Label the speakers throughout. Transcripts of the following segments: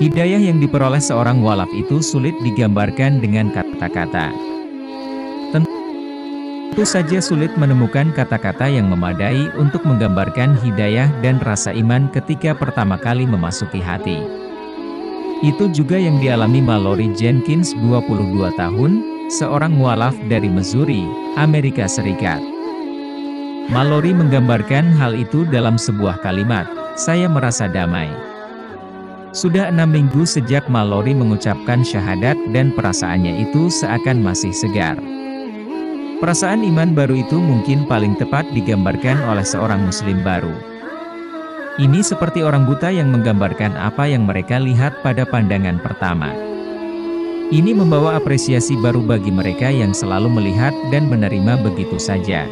Speaker 1: Hidayah yang diperoleh seorang mualaf itu sulit digambarkan dengan kata-kata. Tentu saja sulit menemukan kata-kata yang memadai untuk menggambarkan hidayah dan rasa iman ketika pertama kali memasuki hati. Itu juga yang dialami Mallory Jenkins 22 tahun, seorang mualaf dari Missouri, Amerika Serikat. Mallory menggambarkan hal itu dalam sebuah kalimat, "Saya merasa damai." Sudah 6 minggu sejak Mallory mengucapkan syahadat dan perasaannya itu seakan masih segar. Perasaan iman baru itu mungkin paling tepat digambarkan oleh seorang muslim baru. Ini seperti orang buta yang menggambarkan apa yang mereka lihat pada pandangan pertama. Ini membawa apresiasi baru bagi mereka yang selalu melihat dan menerima begitu saja.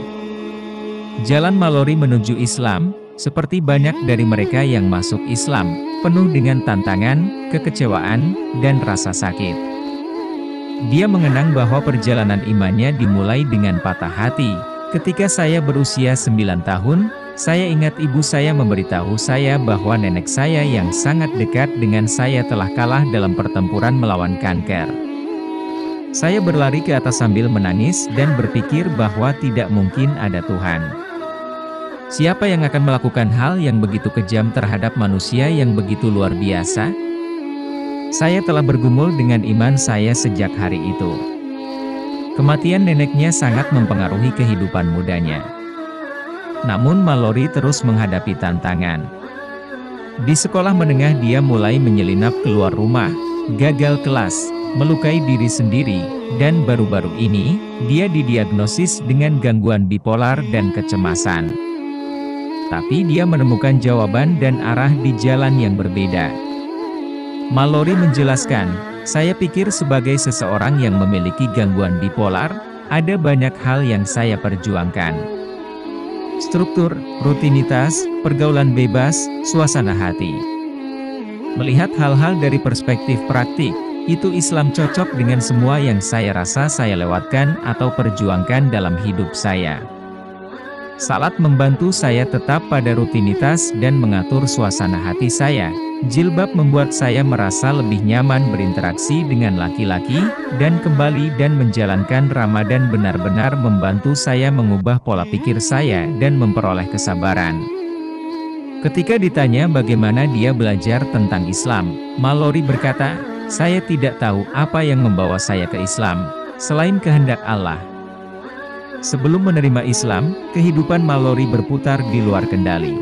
Speaker 1: Jalan Mallory menuju Islam, seperti banyak dari mereka yang masuk Islam, penuh dengan tantangan, kekecewaan, dan rasa sakit. Dia mengenang bahwa perjalanan imannya dimulai dengan patah hati. Ketika saya berusia 9 tahun, saya ingat ibu saya memberitahu saya bahwa nenek saya yang sangat dekat dengan saya telah kalah dalam pertempuran melawan kanker. Saya berlari ke atas sambil menangis dan berpikir bahwa tidak mungkin ada Tuhan. Siapa yang akan melakukan hal yang begitu kejam terhadap manusia yang begitu luar biasa? Saya telah bergumul dengan iman saya sejak hari itu. Kematian neneknya sangat mempengaruhi kehidupan mudanya. Namun Mallory terus menghadapi tantangan. Di sekolah menengah dia mulai menyelinap keluar rumah, gagal kelas, melukai diri sendiri, dan baru-baru ini, dia didiagnosis dengan gangguan bipolar dan kecemasan. Tapi dia menemukan jawaban dan arah di jalan yang berbeda. Mallory menjelaskan, "Saya pikir sebagai seseorang yang memiliki gangguan bipolar, ada banyak hal yang saya perjuangkan. Struktur, rutinitas, pergaulan bebas, suasana hati. Melihat hal-hal dari perspektif praktik, itu Islam cocok dengan semua yang saya rasa saya lewatkan atau perjuangkan dalam hidup saya. Salat membantu saya tetap pada rutinitas dan mengatur suasana hati saya. Jilbab membuat saya merasa lebih nyaman berinteraksi dengan laki-laki, dan kembali dan menjalankan Ramadan benar-benar membantu saya mengubah pola pikir saya dan memperoleh kesabaran." Ketika ditanya bagaimana dia belajar tentang Islam, Mallory berkata, "Saya tidak tahu apa yang membawa saya ke Islam, selain kehendak Allah." Sebelum menerima Islam, kehidupan Mallory berputar di luar kendali.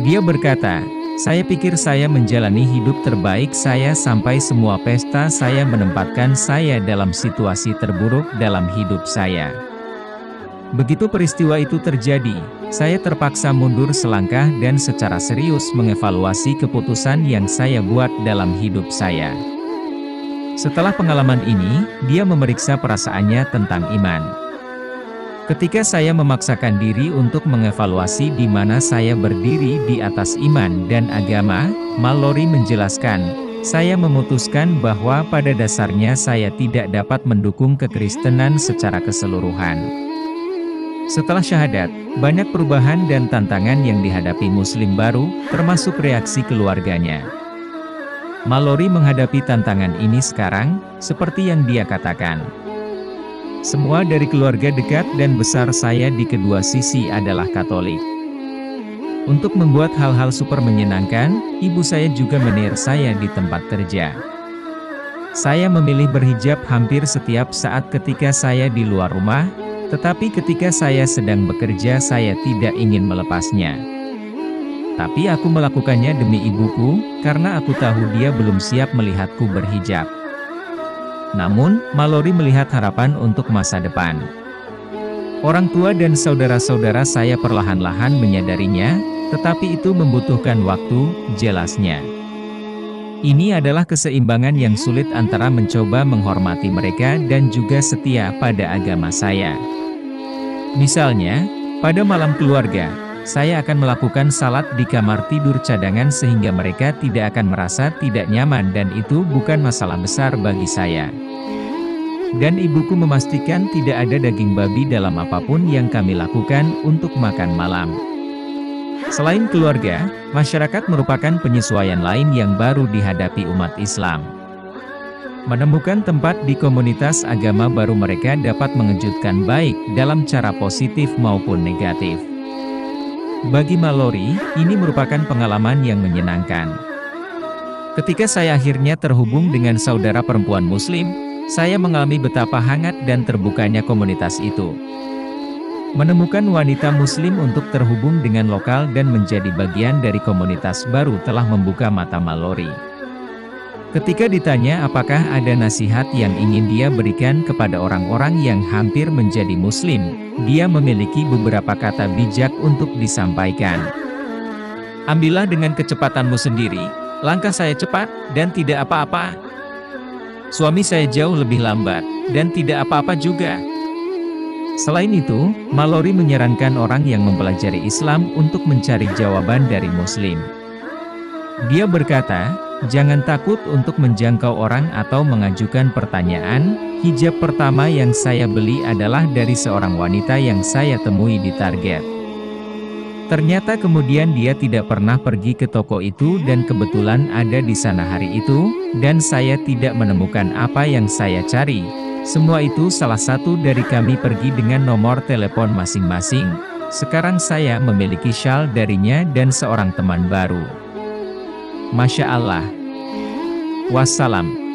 Speaker 1: Dia berkata, "Saya pikir saya menjalani hidup terbaik saya sampai semua pesta saya menempatkan saya dalam situasi terburuk dalam hidup saya. Begitu peristiwa itu terjadi, saya terpaksa mundur selangkah dan secara serius mengevaluasi keputusan yang saya buat dalam hidup saya." Setelah pengalaman ini, dia memeriksa perasaannya tentang iman. "Ketika saya memaksakan diri untuk mengevaluasi di mana saya berdiri di atas iman dan agama," Mallory menjelaskan, "saya memutuskan bahwa pada dasarnya saya tidak dapat mendukung kekristenan secara keseluruhan." Setelah syahadat, banyak perubahan dan tantangan yang dihadapi muslim baru, termasuk reaksi keluarganya. Mallory menghadapi tantangan ini sekarang, seperti yang dia katakan, "Semua dari keluarga dekat dan besar saya di kedua sisi adalah Katolik. Untuk membuat hal-hal super menyenangkan, ibu saya juga menir saya di tempat kerja. Saya memilih berhijab hampir setiap saat ketika saya di luar rumah, tetapi ketika saya sedang bekerja saya tidak ingin melepasnya. Tapi aku melakukannya demi ibuku, karena aku tahu dia belum siap melihatku berhijab." Namun, Mallory melihat harapan untuk masa depan. "Orang tua dan saudara-saudara saya perlahan-lahan menyadarinya, tetapi itu membutuhkan waktu," jelasnya. "Ini adalah keseimbangan yang sulit antara mencoba menghormati mereka dan juga setia pada agama saya. Misalnya, pada malam keluarga, saya akan melakukan salat di kamar tidur cadangan sehingga mereka tidak akan merasa tidak nyaman dan itu bukan masalah besar bagi saya. Dan ibuku memastikan tidak ada daging babi dalam apapun yang kami lakukan untuk makan malam." Selain keluarga, masyarakat merupakan penyesuaian lain yang baru dihadapi umat Islam. Menemukan tempat di komunitas agama baru mereka dapat mengejutkan baik dalam cara positif maupun negatif. Bagi Mallory, ini merupakan pengalaman yang menyenangkan. Ketika saya akhirnya terhubung dengan saudara perempuan Muslim, saya mengalami betapa hangat dan terbukanya komunitas itu. Menemukan wanita Muslim untuk terhubung dengan lokal dan menjadi bagian dari komunitas baru telah membuka mata Mallory. Ketika ditanya apakah ada nasihat yang ingin dia berikan kepada orang-orang yang hampir menjadi Muslim, dia memiliki beberapa kata bijak untuk disampaikan. Ambillah dengan kecepatanmu sendiri, langkah saya cepat, dan tidak apa-apa. Suami saya jauh lebih lambat, dan tidak apa-apa juga. Selain itu, Mallory menyarankan orang yang mempelajari Islam untuk mencari jawaban dari Muslim. Dia berkata, jangan takut untuk menjangkau orang atau mengajukan pertanyaan. Hijab pertama yang saya beli adalah dari seorang wanita yang saya temui di Target. Ternyata kemudian dia tidak pernah pergi ke toko itu dan kebetulan ada di sana hari itu, dan saya tidak menemukan apa yang saya cari. Semua itu salah satu dari kami pergi dengan nomor telepon masing-masing. Sekarang saya memiliki shawl darinya dan seorang teman baru. Masya Allah. Wassalam.